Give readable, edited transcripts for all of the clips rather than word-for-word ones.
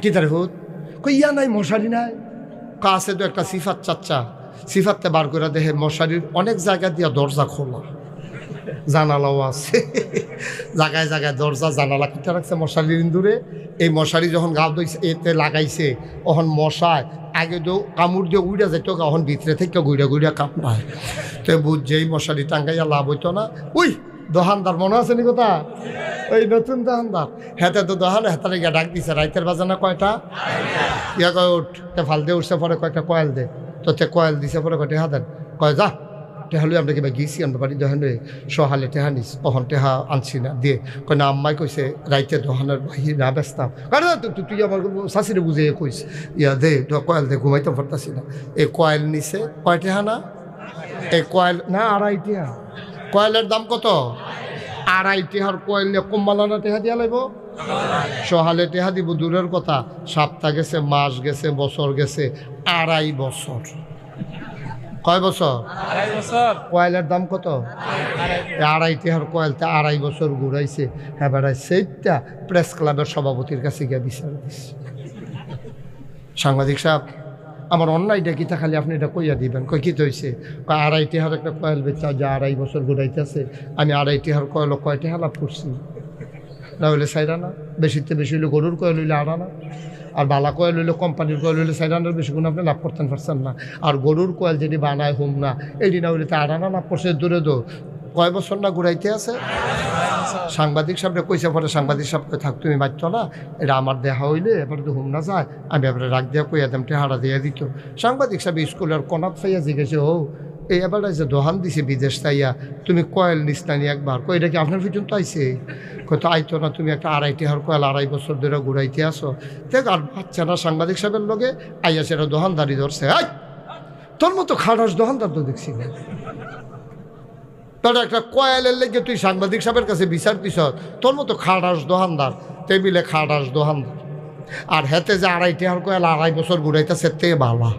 কি তার হুত কই ইয়া নাই মশারি নাই কাছে তো একটা সিফাত চাচ্চা সিফাততে বার করে দেখে মশারির অনেক জায়গা দিয়া দরজা খোলা জানালাও আছে জায়গায় জায়গায় দরজা জানালা কিটা রাখছে মশারির ইন্দুরে এই মশারি যখন গা দইছে এতে লাগাইছে তখন মশায় আগে তো কামড় দিয়ে উড়া যেত এখন ভিতরে থেকে গুড়া গুড়া কামড়ায় তো বুঝছে এই মশারি টাঙ্গাইয়া লাভ হইতো না উই দোকানদার মনে আছে নি কথা ওই নতুন দোকানদার হেতে তো দোকানে হেতারে গিয়ে ডাক দিছে রাইতের বাজানা কয়টা ইয়া কয় উঠ তে ফাল দিয়ে উঠছে পরে কয়টা কয়েল দে তো তে কয়েল দিছে পরে কয়টা হাতেন কয় যা টেহালু আমরা কিবা গিয়েছি আমরা বাড়ি দোকানে সহালে টেহা নিস তখন টেহা আনছি না দিয়ে কয় না আম্মাই কইছে রাইতে দোকানের বাহির না ব্যস্তাম কারণ তুই আমার শাশিরে বুঝে কইস ইয়া দে কয়েল দে ঘুমাইতে পারতাছি না এই কয়েল নিছে কয় টেহা না এই কয়েল না 2.5 টেহা কয়েলের দাম কত 2.5 টেহার কয়েল নিয়ে কম্বালানা টেহা দিয়া লাগবো সহালে টেহা দিব দূরের কথা সপ্তাহ গেছে মাস গেছে বছর গেছে 2.5 বছর কয় বছর 2.5 বছর কয়েলের দাম কত 2.5 টেহার কয়েলতে 2.5 বছর ঘুরাইছে হ্যাঁ বেড়াই সেইটা প্রেস ক্লাবের সভাপতির কাছে গিয়ে বিচার দিচ্ছে সাংবাদিক সাহেব আমার অন্যায়টা কিতা খালি আপনি এটা কইয়া দিবেন কই কী হয়েছে 2.5 টেহার একটা কয়েল বেচা যে 2.5 বছর ঘুরাইতেছে আমি 2.5 টেহার কয়েল কয় টেহা লাভ করছি না হইলে সাইরানা বেশিতে বেশি হইলে গরুর কয়েল হইলে আড়ানা আর বালা কয়েল হইলে কোম্পানির কয়েল হইলে সাইরানার বেশি গুণ আপনি লাভ করতেন পারছেন না আর গরুর কয়েল যেটি বানায় হোম না এটি না হইলে তো আড়ানা লাভ করছে দূরে দো কয় বছর না ঘুরাইতে আছে সাংবাদিক সাহেবরা কইছে পরে সাংবাদিক সাহেবকে থাক তুমি বাচ্চ না এটা আমার দেখা হইলে এবার তো হোম না যায় আমি এবারে রাগ দিয়া কইয়া দাম টেহারা দিয়ে দিত সাংবাদিক সাহেব স্কুলের কনাত ফাইয়া জিজ্ঞেসে ও এই এবার যে দোহান দিছে বিদেশ তাইয়া তুমি কয়েল নিস না একবার কই এটা কি আপনার পর্যন্ত আইছে কত আইতো না তুমি একটা 2.5 টেহার কয়েল 2.5 বছর ধরে ঘুরাইতে আসো দেখ আর বাচ্চা না সাংবাদিক সাহেবের লগে আইয়া সেটা দোহানদারি ধরছে তোর মতো খাটাস দোহানদার তো দেখছি না তোর একটা কয়েলের লেগে তুই সাংবাদিক সাহেবের কাছে বিচার দিস তোর মতো খাটাস দোহানদার টেবিলে খাটাস দোহানদার আর হেতে যে 2.5 টেহার কয়েল 2.5 বছর ঘুরাইতেছে তে ভালা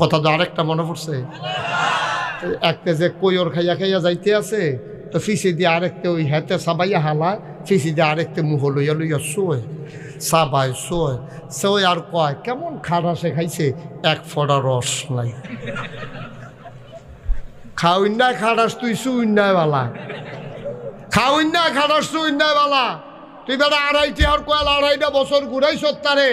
কথা তো আরেকটা মনে পড়ছে একটা যে কৈর খাইয়া খাইয়া যাইতে আছে তো ফিসি দিয়ে আরেকটা ওই হেতে সাবাইয়া হালায় ফিসি দিয়ে আরেকটা মুহ লইয়া লইয়া শোয় সাবাই শোয় শোয় আর কয় কেমন খাটাসে খাইছে এক ফোঁটা রস নাই খাওয়াই খাটাস তুই শুইন্যায় বালা খাওয়াই খাটাস শুইন্যায় বালা তুই বেটা 2.5 টেহার কয়েল 2.5 বছর ঘুরাইছ তারে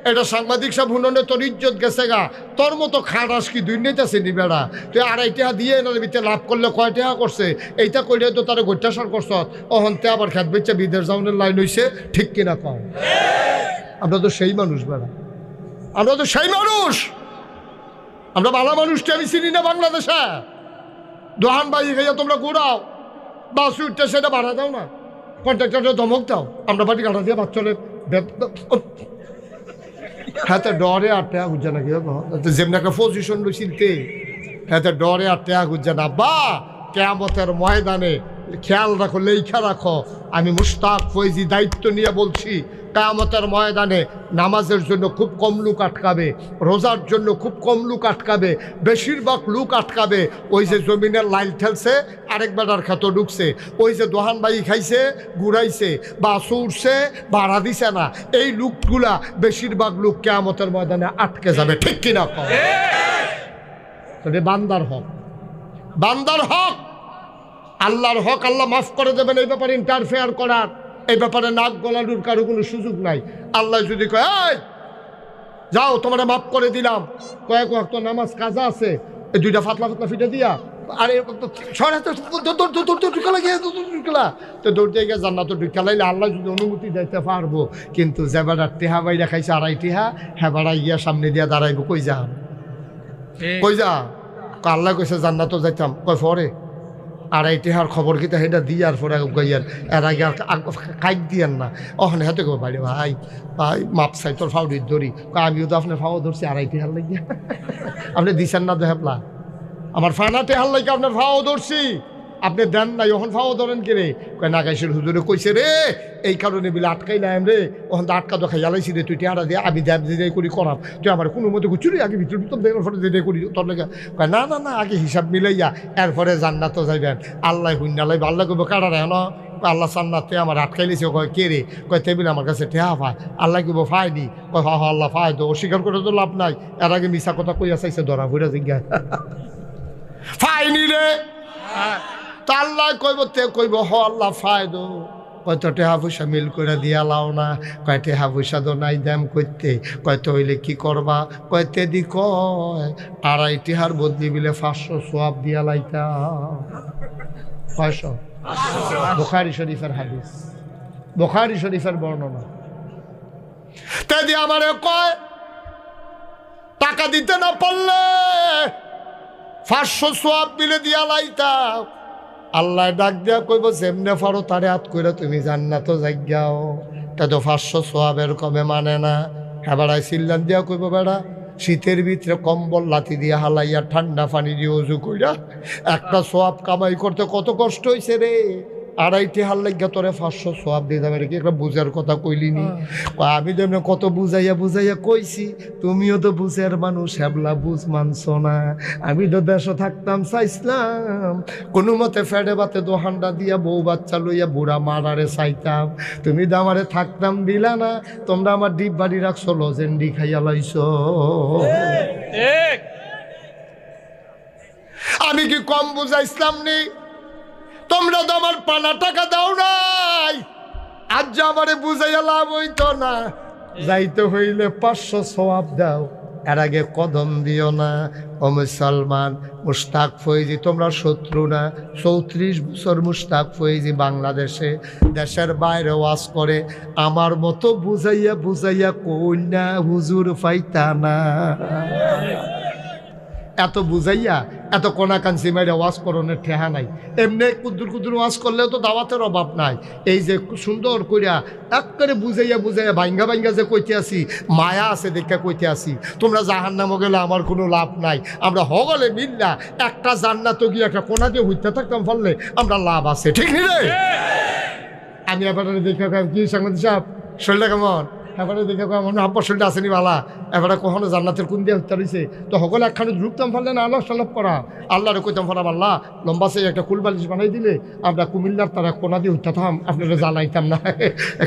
এটা সাংবাদিক সাহেব হুননে তোর ইজ্জত গেছে গা তোর মতো খাটাস কি দুই নিতেছে নি বেড়া তুই 2.5 টেহা দিয়ে এনে ভিতরে লাভ করলে কয় টেহা করছে এইটা কইলে তো তারা গোটাসার করছ অহন্তে আবার খেত বেচা বিদেশ যাওয়ানোর লাইন হইছে ঠিক কিনা কম আমরা তো সেই মানুষ বেড়া আমরা তো সেই মানুষ আমরা ভালো মানুষটা আমি চিনি না বাংলাদেশে দোহান বাজি খাইয়া তোমরা ঘুরাও বাস উঠতে সেটা বাড়া দাও না কন্ট্রাক্টরটা ধমক দাও আমরা বাড়ি কাটা দিয়ে বাচ্চাদের হ্যাঁ ডরে আর টেয়া গুজা না কি যেমন একটা পজিশন লইছিলতে হ্যাঁ ডরে আর টেয়া গুজা না বা কেয়ামতের ময়দানে খেয়াল রাখো লেখা রাখো আমি মুশতাক ফৈজি দায়িত্ব নিয়ে বলছি কেয়ামতের ময়দানে নামাজের জন্য খুব কম লোক আটকাবে রোজার জন্য খুব কম লোক আটকাবে বেশিরভাগ লোক আটকাবে ওই যে জমিনের লাইল ঠেলছে আরেক বেটার খেতো ঢুকছে ওই যে দোহান বাই খাইছে ঘুরাইছে বা উঠছে ভাড়া দিছে না এই লোকগুলা বেশিরভাগ লোক কেয়ামতের ময়দানে আটকে যাবে ঠিক কিনা কম বান্দার হক বান্দার হক আল্লাহর হক আল্লাহ মাফ করে দেবেন এই ব্যাপারে ইন্টারফেয়ার করার এই ব্যাপারে নাক গলানোর কারো কোনো সুযোগ নাই আল্লাহ যদি কয় এই যাও তোমরা মাফ করে দিলাম কয়েক ওয়াক্ত নামাজ কাজা আছে এই 2টা ফাতলা ফাতলা ফিটে দিয়া আরে তো দৌড় দিয়ে জান্নাত ঢুকা লাইলে আল্লাহ যদি অনুমতি দিতে পারবো কিন্তু যে বেড়া টেহা বাইরা খাইছে 2.5 টেহা হ্যাঁ বেড়া ইয়া সামনে দিয়া দাঁড়াইবো কই যা আল্লাহ কইছে জান্নাতও যাইতাম কয় পরে 2.5 টেহার খবর কিতা সেটা দিয়ার পরে গাইয়ার এর আগে আর কাইক দিয়ার না ওখানে হাতে কবে বাইরে ভাই ভাই মাপ চাই তোর ফাউডির ধরি আমিও তো আপনার ফাও ধরছি 2.5 টেহার লাগিয়া আপনি দিছেন না দেহলা আমার ফানা টেহার লাগে আপনার ফাও ধরছি আপনি দেন নাই ওখান ফাও ধরেন কে রে কয় নাগাইশের হুজুরে কইছে রে এই কারণে বিলে আটকাইলাম রে ওখান তো আটকা তো খাই জ্বালাইছি রে তুই টেহারা দিয়ে আমি দেব যে করি করাম তুই আমার কোনো মতো গুছুরি আগে ভিতর ভিতর দেওয়ার ফলে যে করি তোর লেগে কয় না না না আগে হিসাব মিলাইয়া এরপরে জান্নাত যাইবেন আল্লাহ হুন্না লাইব আল্লাহ কইব কারা রে না আল্লাহ সান্নাতে আমার আটকাইলিছে। কয় কে রে? কয় টেবিল আমার কাছে ঠেহা পায়। আল্লাহ কি ফায়নি? কয় হা আল্লাহ ফায় তো, অস্বীকার করে তো লাভ নাই। এর আগে মিশা কথা কইয়া চাইছে, ধরা ভুইরা জিজ্ঞাসা ফাইনি রে। তা আল্লাহ কইব, তে কইব হ আল্লাহ ফায় দো। কয়তো টেহা পয়সা মিল করে দিয়া লাও না। কয় টেহা পয়সা তো নাই দাম করতে। কয়তো হইলে কি করবা? কয়তে দি কয় 2.5 টেহার বদলি বিলে 500 সোয়াব দিয়া লাইতা। 500 বুখারী শরীফের হাদিস, বুখারী শরীফের বর্ণনা। তে দি আমারে কয় টাকা দিতে না পারলে 500 সোয়াব বিলে দিয়া লাইতা। আল্লাহ ডাক দিয়া কইব, যেমনে পারো তারে হাত কইরা তুমি জান্নাত যাইগাও। তা তো 500 সোয়াবের কমে মানে না। হ্যাঁ বেড়ায় চিল্লান দিয়া কইব, বেড়া শীতের ভিতরে কম্বল লাথি দিয়া হালাইয়া ঠান্ডা পানি দিয়ে উজু কইরা একটা সোয়াব কামাই করতে কত কষ্ট হইছে রে। 2.5 টেহার লাগিয়া তোরে 500 সোয়াব দিয়ে যাবে, কি একটা বুঝার কথা কইলিনি? আমি যেমন কত বুঝাইয়া বুঝাইয়া কইছি, তুমিও তো বুঝের মানুষ, হ্যাবলা বুঝ মানছো না। আমি তো দেশে থাকতাম চাইছিলাম কোনো মতে ফেডে বাতে দোহান্ডা দিয়া বউ বাচ্চা লইয়া বুড়া মারারে চাইতাম। তুমি তো আমারে থাকতাম দিলা না। তোমরা আমার ডিপ বাড়ি রাখছো, লজেন্ডি খাইয়া লাইছো। আমি কি কম বুঝাইছিলাম নি? তোমরা তো আমার পানা টাকা দাও নাই। আজ যে আমারে বুঝাইয়া লাভ হইতো না। যাইতে হইলে 500 সোয়াব দাও, এর আগে কদম দিও না। ও মুসলমান, মুশতাক ফৈজি তোমরা শত্রু না। 34 বছর মুশতাক ফৈজি বাংলাদেশে, দেশের বাইরে ওয়াজ করে। আমার মতো বুঝাইয়া বুঝাইয়া কইনা হুজুর পাইতা না। এত বুঝাইয়া এত কোনাকাঞ্চি মাইরা ওয়াজ করণের ঠেহা নাই। এমনি কুদ্দুর কুদ্দুর ওয়াজ করলেও তো দাওয়াতের অভাব নাই। এই যে সুন্দর কইরা একেবারে বুঝাইয়া বুঝাইয়া ভাঙ্গা ভাঙ্গা যে কইতে আসি, মায়া আছে দেখা কইতে আসি। তোমরা জাহান্নামে গেলে আমার কোনো লাভ নাই। আমরা হগলে মিল্লা একটা জান্নাতে গিয়ে একটা কোনা দিয়ে হইতে থাকতাম, ফললে আমরা লাভ আছে, ঠিক নি রে? আমি এবার দেখে কি সাংবাদিক সাহেব শরীরটা কেমন? এবারে দেখে আমার আব্বার শরীরটা আসেনি বালা। এবারে কখনো জান্নাতের কোন দিয়ে হত্যা রয়েছে তো সকলে একখানে ঢুকতাম ফেললে না, আল্লাহ সাল্লাপ করা। আল্লাহরে কইতাম ফেলাম, আল্লাহ লম্বা সেই একটা কুলবালিশ বানাই দিলে আমরা কুমিল্লার তারা কোনা দিয়ে হইতাম, আপনারা জ্বালাইতাম না।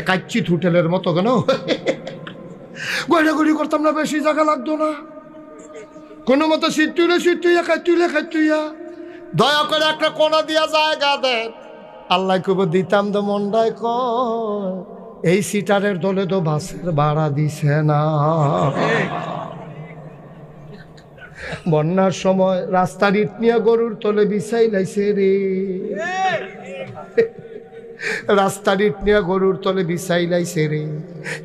কাচ্চিত হোটেলের মতো কেন গড়াগড়ি করতাম না, বেশি জায়গা লাগতো না। কোনো মতো শীত তুইয়া খাই তুইয়া দয়া করে একটা কোনা দিয়া জায়গা দেন। আল্লাহ কব দিতাম তো মন্ডায় কয় এই সিটারের দলে তো বাসের ভাড়া দিছে না। বন্যার সময় রাস্তার ইট নিয়ে গরুর তলে বিছাই লাইছে রে। রাস্তার ইট নিয়ে গরুর তলে বিছাই লাইছে রে।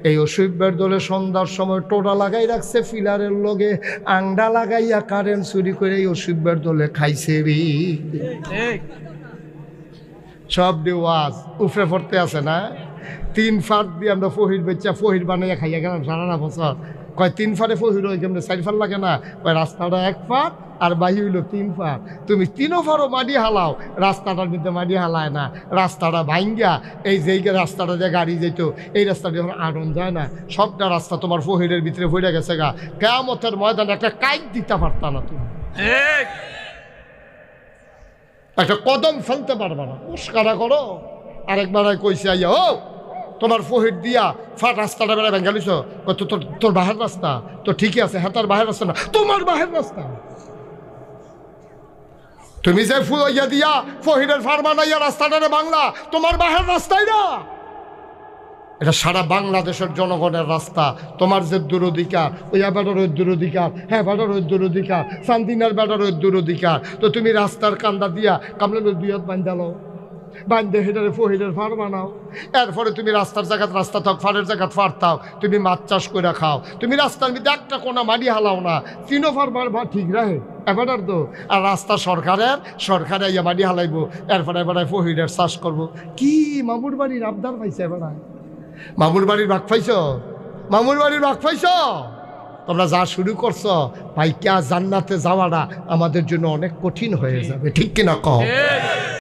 এই অসুবিধার দলে সন্ধ্যার সময় টোটা লাগাই রাখছে ফিলারের লগে, আংডা লাগাইয়া কারেন্ট চুরি করে এই অসুবিধার দলে খাইছে রে। সব ওয়াজ উফরে পড়তে আছে না। 3 ফাট দিয়ে আমরা ফহির বেচা ফহির বানাইয়া খাইয়া গেলাম সারা না বছর। কয় 3 ফাটে ফহির হয়ে কেমন 4 ফাট লাগে না? কয় রাস্তাটা 1 ফাট আর বাহি হইল 3 ফাট। তুমি 3 ফাটও মাটি হালাও, রাস্তাটার মধ্যে মাটি হালায় না। রাস্তাটা ভাঙ্গিয়া এই যে রাস্তাটা যে গাড়ি যেত, এই রাস্তাটা যখন আড়ন যায় না, সবটা রাস্তা তোমার ফহিরের ভিতরে ভরে গেছে গা। কিয়ামতের ময়দানে একটা কাইট দিতে পারতা না তুমি, একটা কদম ফেলতে পারবা না। মুস্কারা করো। আরেকবার কইছে আইয়া, ও তোমার ফহির দিয়া ফাট রাস্তাটা বেড়া ভেঙ্গালিছ। তোর বাহের রাস্তা তো ঠিকই আছে, হ্যাঁ তার বাহের রাস্তা না, তোমার বাহের রাস্তা। তুমি যে ফুয়া দিয়া ফহিরের ফার বানাইয়া রাস্তাটা বাংলা, তোমার বাহের রাস্তাই না, এটা সারা বাংলাদেশের জনগণের রাস্তা। তোমার যে দূরাধিকার, ওই বেটার ওই দূরাধিকার, হ্যাঁ বেটার ওই দূরাধিকার, শান্তিনার বেটার ওই দূরাধিকার। তো তুমি রাস্তার কান্দা দিয়া কামলের 2 হাত বান্ধালো, বান্ধে হেটারে ফহিরের ফার বানাও। এরপরে তুমি রাস্তার জায়গাত রাস্তা থাক, ফারের জায়গাত ফার থাও, তুমি মাছ চাষ করে খাও। তুমি রাস্তার মধ্যে একটা কোনা মাটি হালাও না, 3 ফার বার ঠিক রাখে এবার তো। আর রাস্তা সরকারে ইয়া মাটি হালাইবো, এরপরে এবারে ফহিরের চাষ করবো। কি মামুর বাড়ির আবদার পাইছে? এবার মামুর বাড়ির ভাগ পাইছ? মামুর বাড়ির ভাগ পাইছ? তোমরা যা শুরু করছ ভাই, কে জান্নাতে যাওয়াটা আমাদের জন্য অনেক কঠিন হয়ে যাবে, ঠিক কিনা কও?